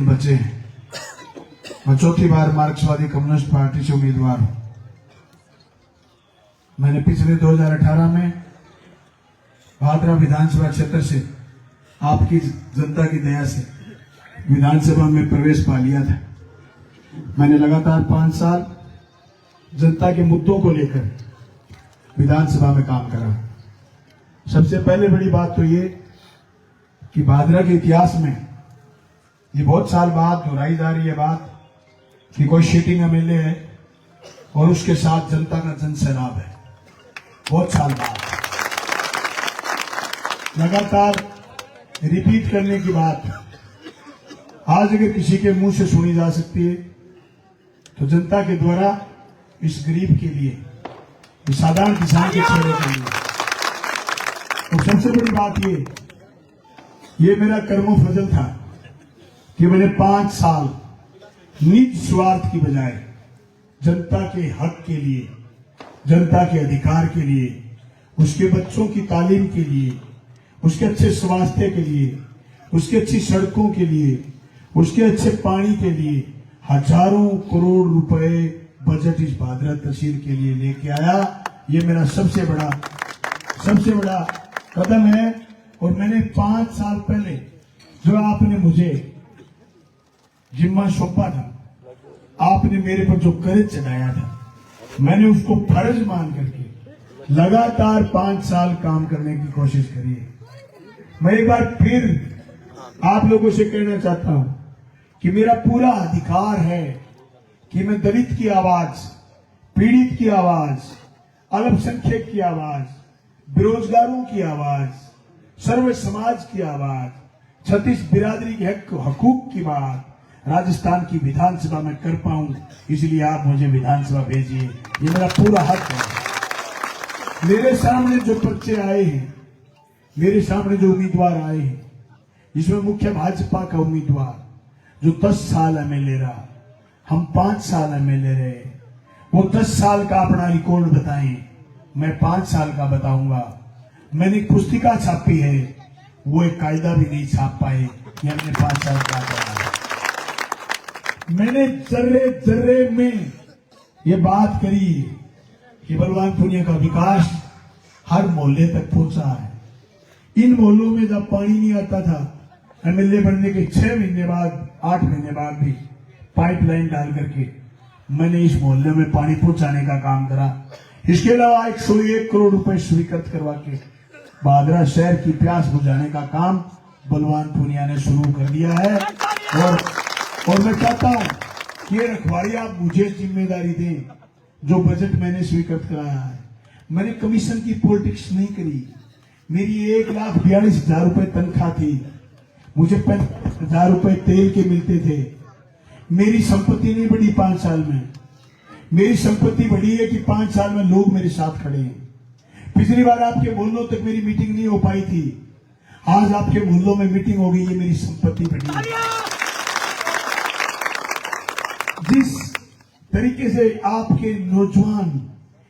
बचे मैं चौथी बार मार्क्सवादी कम्युनिस्ट पार्टी से उम्मीदवार हूं। मैंने पिछले 2018 में भादरा विधानसभा क्षेत्र से आपकी जनता की दया से विधानसभा में प्रवेश पा लिया था। मैंने लगातार 5 साल जनता के मुद्दों को लेकर विधानसभा में काम करा। सबसे पहले बड़ी बात तो ये कि भादरा के इतिहास में ये बहुत साल बाद दोहराई जा रही है बात कि कोई सीटिंग एमएलए है और उसके साथ जनता का जन सैलाब है। बहुत साल बाद लगातार रिपीट करने की बात आज अगर किसी के मुंह से सुनी जा सकती है तो जनता के द्वारा इस गरीब के लिए, इस साधारण किसान के चेहरे के लिए। तो सबसे बड़ी बात ये मेरा कर्मो फजल था कि मैंने 5 साल निज स्वार्थ की बजाय जनता के हक के लिए, जनता के अधिकार के लिए, उसके बच्चों की तालीम के लिए, उसके अच्छे स्वास्थ्य के लिए, उसके अच्छी सड़कों के लिए, उसके अच्छे पानी के लिए हजारों करोड़ रुपए बजट इस भादरा तहसील के लिए लेके आया। ये मेरा सबसे बड़ा कदम है। और मैंने 5 साल पहले जो आपने मुझे जिम्मा सौंपा था, आपने मेरे पर जो कर्ज चढ़ाया था, मैंने उसको फर्ज मान करके लगातार 5 साल काम करने की कोशिश करी है। मैं एक बार फिर आप लोगों से कहना चाहता हूं कि मेरा पूरा अधिकार है कि मैं दलित की आवाज, पीड़ित की आवाज, अल्पसंख्यक की आवाज, बेरोजगारों की आवाज, सर्व समाज की आवाज, छत्तीस बिरादरी के हकूक की बात राजस्थान की विधानसभा में कर पाऊं, इसलिए आप मुझे विधानसभा भेजिए। ये मेरा पूरा हक है। मेरे सामने जो पर्चे आए हैं, मेरे सामने जो उम्मीदवार आए हैं, इसमें मुख्य भाजपा का उम्मीदवार जो 10 साल एमएलए रहा, हम 5 साल एमएलए रहे, वो 10 साल का अपना रिकॉर्ड बताएं, मैं 5 साल का बताऊंगा। मैंने एक पुस्तिका छापी है, वो एक कायदा भी नहीं छाप पाए, ये हमने 5 साल का करा। मैंने जर्रे में ये बात करी कि बलवान पुनिया का विकास हर मोहल्ले तक पहुंचा है। इन मोहल्लों में जब पानी नहीं आता था, एमएलए बनने के 6 महीने बाद, 8 महीने बाद भी पाइपलाइन डाल करके मैंने इस मोहल्ले में पानी पहुंचाने का काम करा। इसके अलावा 101 करोड़ रुपए स्वीकृत करवा के भादरा शहर की प्यास बुझाने का काम बलवान पुनिया ने शुरू कर दिया है। और मैं चाहता हूं कि ये रखवाली आप मुझे जिम्मेदारी दें, जो बजट मैंने स्वीकृत कराया है। मैंने कमीशन की पॉलिटिक्स नहीं करी। मेरी 1,42,000 रुपए तनख्वाह थी, मुझे 50,000 रुपए तेल के मिलते थे। मेरी संपत्ति नहीं बढ़ी 5 साल में। मेरी संपत्ति बढ़ी है कि 5 साल में लोग मेरे साथ खड़े हैं। पिछली बार आपके मोहल्लों तक मेरी मीटिंग नहीं हो पाई थी, आज आपके मोहल्लों में मीटिंग हो गई है, मेरी संपत्ति बढ़ी है। जिस तरीके से आपके नौजवान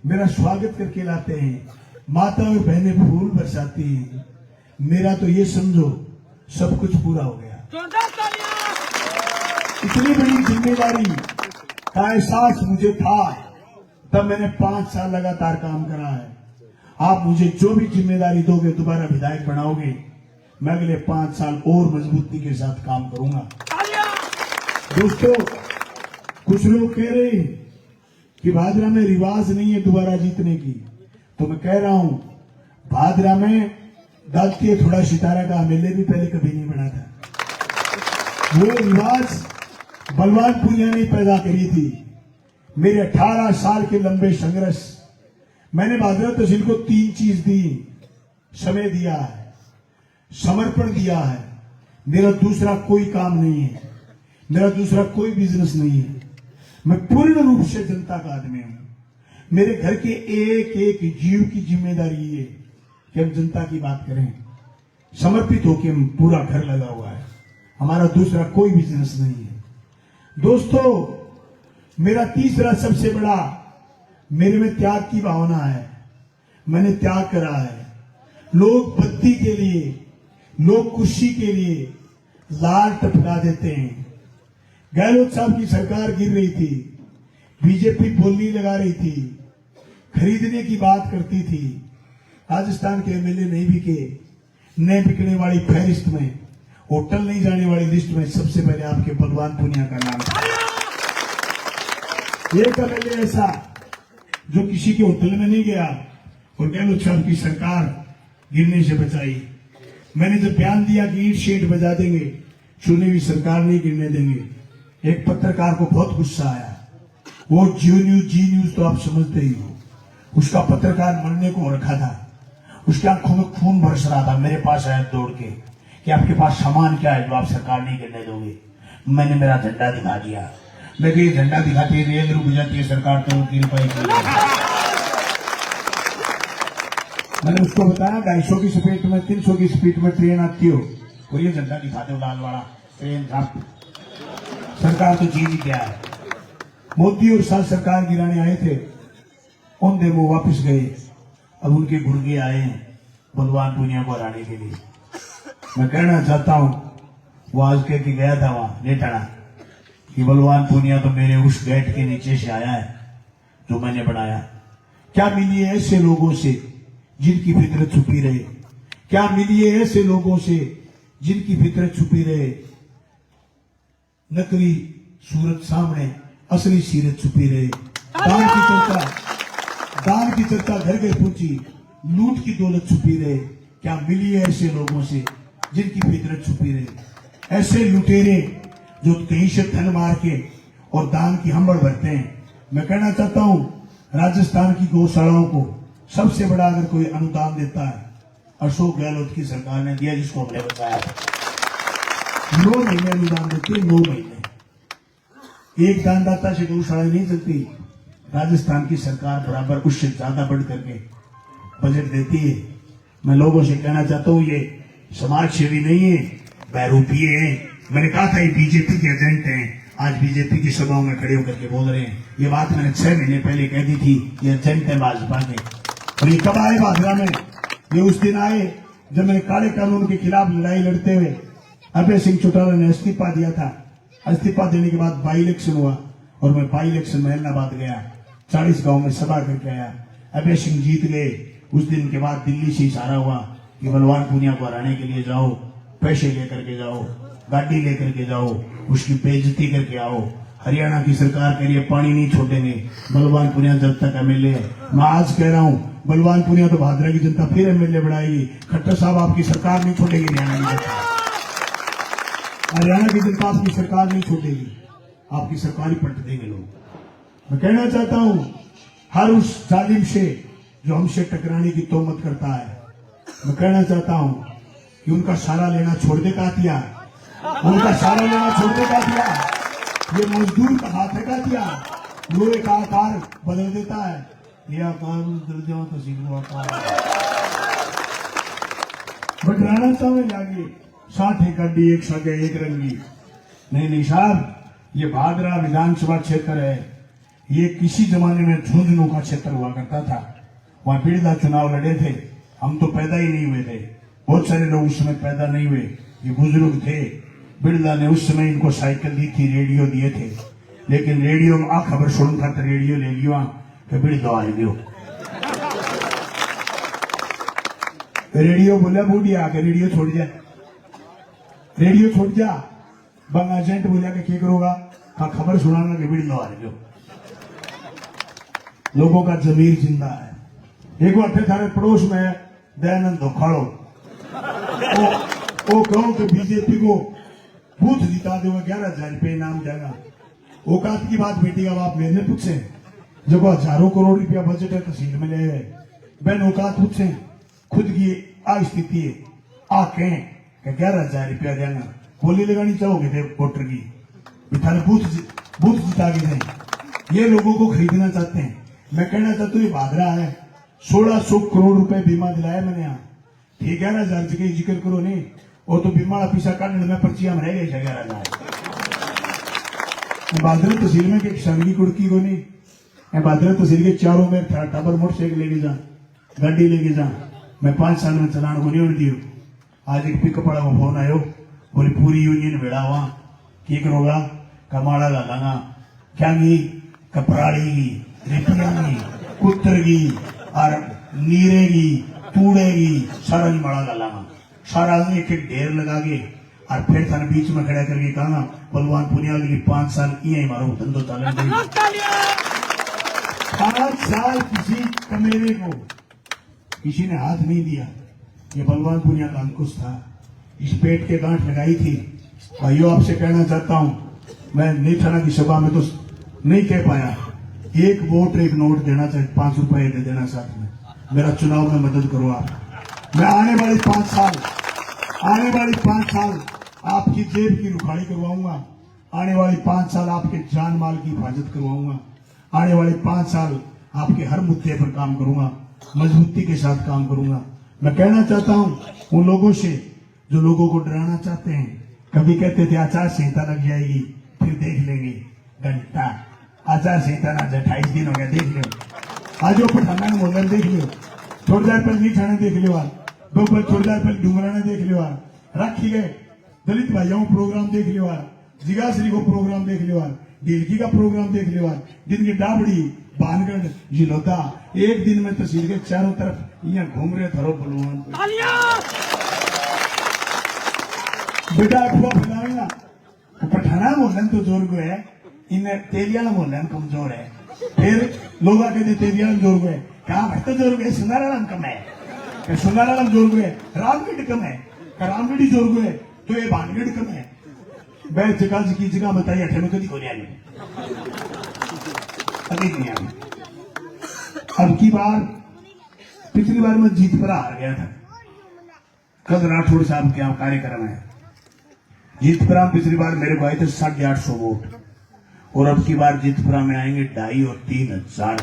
मेरा स्वागत करके लाते हैं, माता और बहनें फूल बरसाती हैं, मेरा तो ये समझो सब कुछ पूरा हो गया। इतनी बड़ी जिम्मेदारी का एहसास मुझे था, तब मैंने 5 साल लगातार काम करा है। आप मुझे जो भी जिम्मेदारी दोगे, दोबारा विधायक बनाओगे, मैं अगले 5 साल और मजबूती के साथ काम करूंगा। दोस्तों, कुछ लोग कह रहे हैं कि भादरा में रिवाज नहीं है दोबारा जीतने की, तो मैं कह रहा हूं, भादरा में दालती थोड़ा सितारा का एमएलए भी पहले कभी नहीं बना था। वो रिवाज बलवान पुनिया ने पैदा करी थी। मेरे 18 साल के लंबे संघर्ष, मैंने भादरा तहसील को 3 चीज दी। समय दिया है, समर्पण दिया है, मेरा दूसरा कोई काम नहीं है, मेरा दूसरा कोई बिजनेस नहीं है। मैं पूर्ण रूप से जनता का आदमी हूं। मेरे घर के एक एक जीव की जिम्मेदारी ये कि हम जनता की बात करें, समर्पित होकर हम पूरा घर लगा हुआ है, हमारा दूसरा कोई बिजनेस नहीं है। दोस्तों, मेरा तीसरा सबसे बड़ा, मेरे में त्याग की भावना है। मैंने त्याग करा है। लोग बत्ती के लिए, लोग कुर्सी के लिए लाल टपका देते हैं। गहलोत साहब की सरकार गिर रही थी, बीजेपी बोली लगा रही थी, खरीदने की बात करती थी। राजस्थान के एमएलए नहीं बिके, न बिकने वाली फहरिस्त में, होटल नहीं जाने वाली लिस्ट में सबसे पहले आपके बलवान पुनिया का नाम था। एक एमएलए ऐसा जो किसी के होटल में नहीं गया और गहलोत साहब की सरकार गिरने से बचाई। मैंने जब बयान दिया कि ईट शेड बजा देंगे, चुनी हुई सरकार नहीं गिरने देंगे, एक पत्रकार को बहुत गुस्सा आया। वो जी न्यूज तो आप समझते ही हो, उसका पत्रकार मरने को रखा था, उसकी आंखों में खून बरस रहा था। मेरे पास आया दौड़ के कि आपके पास सामान क्या है जो आप सरकार नहीं गिरने दोगे। मैंने मेरा झंडा दिखा दिया। मैं ये झंडा दिखाते ही रेल रुक जाती है सरकार, तो 3 रुपए की। मैंने उसको बताया 250 की स्पीड में, 300 की स्पीड में ट्रेन आती हो और ये झंडा दिखाते हो लाल वाला, ट्रेन था। सरकार तो चीज ही क्या है। मोदी और साथ सरकार गिराने आए थे, उन दिन वो वापिस गए। अब उनके गुर्गे आए हैं बलवान पुनिया को हराने के लिए। मैं कहना चाहता हूं, वो आज कह के गया था वहां नेटाना कि बलवान पुनिया तो मेरे उस गेट के नीचे से आया है जो मैंने बनाया। क्या मिली है ऐसे लोगों से जिनकी फितरत छुपी रहे? क्या मिली है ऐसे लोगों से जिनकी फितरत छुपी रहे? नकली सूरत सामने, असली सीरत छुपी रहे। दान की चर्चा घर घर पहुंची, लूट की दौलत छुपी रहे। क्या मिली है ऐसे लोगों से जिनकी फितरत छुपी रहे? ऐसे लुटेरे जो कहीं से धन मार के और दान की हम्बड़ भरते हैं। मैं कहना चाहता हूं, राजस्थान की गौशालाओं को सबसे बड़ा अगर कोई अनुदान देता है, अशोक गहलोत की सरकार ने दिया, जिसको हमने बताया। 9 महीने अनुदान देते, 9 महीने। एक दानदाता से गौशाला नहीं चलती। राजस्थान की सरकार बराबर उससे ज्यादा बढ़ करके बजट देती है। मैं लोगों से कहना चाहता हूं, ये समाज सेवी नहीं है, बहरूपीय है। मैंने कहा था ये बीजेपी के एजेंट हैं, आज बीजेपी की सभाओं में खड़े होकर के बोल रहे हैं। ये बात मैंने 6 महीने पहले कह दी थी, ये एजेंट है भाजपा के। और ये कब आए भादरा में? ये उस दिन आए जब मैंने काले कानून के खिलाफ लड़ाई लड़ते हुए अभय सिंह चौटाला ने इस्तीफा दिया था। इस्तीफा देने के बाद बाई इलेक्शन हुआ और मैं बाई इलेक्शन में इलाहाबाद गया, 40 गांव में सभा करके आया। अभय सिंह जीत गए। उस दिन के बाद दिल्ली से इशारा हुआ कि बलवान पुनिया को हराने के लिए जाओ, पैसे लेकर के जाओ, गाड़ी लेकर के जाओ, उसकी बेइज्जती करके आओ। हरियाणा की सरकार कह रही है पानी नहीं छोड़ेंगे, बलवान पुनिया जब तक एमएलए है। मैं आज कह रहा हूं, बलवान पुनिया तो भादरा की जनता फिर एमएलए बनाएगी। खट्टर साहब आपकी सरकार नहीं छोड़ेगी, हरियाणा की जनता आपकी सरकार नहीं छोड़ेगी, आपकी सरकार ही पलट देंगे लोग। मैं कहना चाहता हूं, हर उस जालिम से जो हमसे टकराने की तोहमत करता है, मैं कहना चाहता हूं कि उनका सहारा लेना छोड़ दे कातिया, उनका सहारा लेना छोड़ दे कातिया। ये मजदूर का हाथ है कातिया, लोहे का आकार बदल देता है, ये आकार बदल जाओ तो सीख लो आकार। बट राणा साहब आगे 60 गड्डी एक सगे एक रंगी। नहीं साहब, ये भादरा विधानसभा क्षेत्र है, ये किसी जमाने में झुंझुनू का क्षेत्र हुआ करता था। वहां बिरला चुनाव लड़े थे, हम तो पैदा ही नहीं हुए थे, बहुत सारे लोग उस समय पैदा नहीं हुए, ये बुजुर्ग थे। बिरला ने उस समय इनको साइकिल दी थी, रेडियो दिए थे। लेकिन रेडियो में आ खबर सुन खातर रेडियो ले लियो के बड़ी दवा लियो रेडियो बोला बूढ़ी आके रेडियो छोड़ जा रेडियो छोड़ जा बंग एजेंट बोला के करोगा हाँ खबर सुनाना के बड़ी दवा लियो लोगों का जमीर जिंदा है। एक बार फिर थारे पड़ोस में दयानंद धोखाड़ो वो कहो कि बीजेपी को बूथ जिता देगा 11,000 रुपये इनाम देगा। औकात की बात बेटी का बाप मेरे पूछे जब हजारों करोड़ रुपया बजट है तहसील में ले गए बहन औकात पूछे खुद की आ स्थिति है आ कहें कि 11,000 रुपया देगा बोली लगानी चाहोगे थे वोटर की थारे बूथ जिता के दें ये लोगों को खरीदना चाहते हैं। मैं कहना चाहता हूँ ये भादरा है 1600 करोड़ रुपए बीमा दिलाया मैंने यहाँ ठीक है ना 11,000 जगह जिक्र करो नहीं वो तो बीमा पीछा काटने में पर्चियां में रह गई 11,000 बादरा तहसील में एक शर्मी कुड़की को नहीं बादरा तहसील के चारों में टाबर मोटरसाइकिल लेके जा गाड़ी लेके जा मैं 5 साल में चलान को नहीं उड़ दी आज एक पिकअप वाला को फोन आयो बोली पूरी यूनियन भेड़ा हुआ की करोगा कमाड़ा डालांगा क्या गी कपराड़ेगी रिपियागी कुतरगी और नीरेगी तूड़ेगी सारा नहीं मड़ा डालांगा सारा एक एक ढेर लगा के और फिर थाने बीच में खड़ा करके कहा बलवान पुनिया के लिए 5 साल ये मारो धंधो चालन 5 साल किसी कमेरे को किसी ने हाथ नहीं दिया। ये बलवान पुनिया का अंकुश था इस पेट के गांठ लगाई थी। भाइयों आपसे कहना चाहता हूं मैं नीठाना की सभा में तो नहीं कह पाया एक वोट एक नोट देना चाहिए 5 रुपए दे देना साथ में मेरा चुनाव में मदद करो आप। मैं आने वाली 5 साल आपकी जेब की रुखाड़ी करवाऊंगा आने वाली 5 साल आपके जान माल की हिफाजत करवाऊंगा आने वाले 5 साल आपके हर मुद्दे पर काम करूंगा मजबूती के साथ काम करूंगा। मैं कहना चाहता हूं उन लोगों से जो लोगों को डराना चाहते हैं कभी कहते थे आचार संहिता लग जाएगी फिर देख लेंगे घंटा आचार संहिता ना 28 दिन हो गया देख लो आज वो पठाना मोहल्ला देख लो थोड़ी देर पहले नहीं खाने देख लो थोड़ी देर पहले डूंगरा ने देख लो राखी गए दलित भाइयों प्रोग्राम देख लो जिगाश्री को प्रोग्राम देख लो ढीलकी का प्रोग्राम देख लो दिन की डाबड़ी बानगढ़ जिलोता एक दिन में तहसील के चारों तरफ यहाँ घूम रहे थरो बलवान बेटा अफवाह फैलावेगा पठाना मोहल्ला तो जोर को है इन तेलियाला मोहल्ला कमजोर है फिर लोग आके तेलियाला जोर को है कहा भट्ट जोर को है सुनाराम कम है सुनाराम जोर को है रामगढ़ कम है रामगढ़ी जोर को है तो ये भानगढ़ कम है मैं जगह की जगह बताई अठे में कभी को नहीं आई कभी नहीं आई। अब की बार पिछली बार मैं जीत पर हार गया था कल राठौड़ साहब के यहाँ कार्यक्रम है जीत पर पिछली बार मेरे को आए थे 850 वोट और अब की बार जीतपुरा में आएंगे 2,500 और 3,000।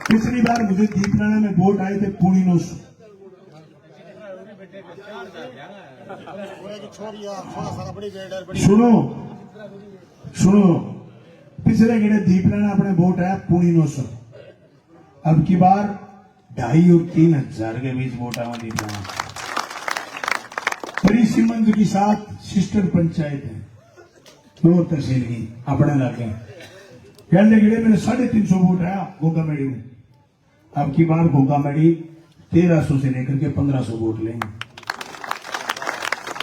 पिछली बार मुझे जीतपुरा में वोट आए थे 950। सुनो पिछले गेड़े दीपना अपने वोट आया 950। अब की बार 2,500 और 3,000 के बीच वोट आया दीपना। बड़ी सीमंद की साथ सिस्टर पंचायत है दो तहसील की अपने इलाके पहले गिड़े मेरे 350 वोट आया गोगामेड़ी में। अब की बार गोगामेड़ी 1300 से लेकर के 1500 वोट लेंगे।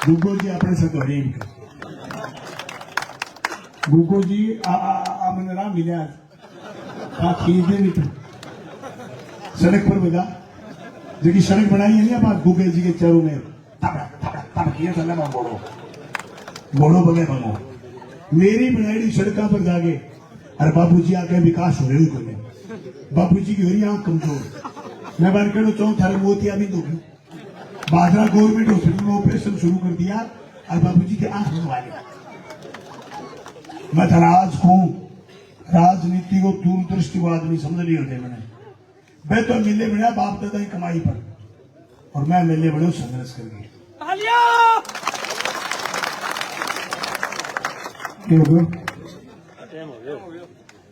गुगो जी अपने से तो हरीम गुगो जी मैंने राम मिला खींचने भी सड़क पर बजा जो सड़क बनाई है ना बात गुगे जी के चारों में बोलो बगे बनो मेरी बनाई सड़कों पर जाके अरे बाबूजी आके विकास हो रहे को बाबूजी की हो रही आंख कमजोर मैं बार कहना चाहूँ थारे मोतिया भी दुखी बाजरा गवर्नमेंट हॉस्पिटल में ऑपरेशन शुरू कर दिया और बाबूजी की आंख बनवा लिया। मैं राज हूं राजनीति को दूरदृष्टि को आदमी समझ नहीं होते मैं तो मिले बड़ा बाप दादा की कमाई पर और मैं मिले बड़े संघर्ष करके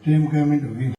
टीम का मिनट होगी।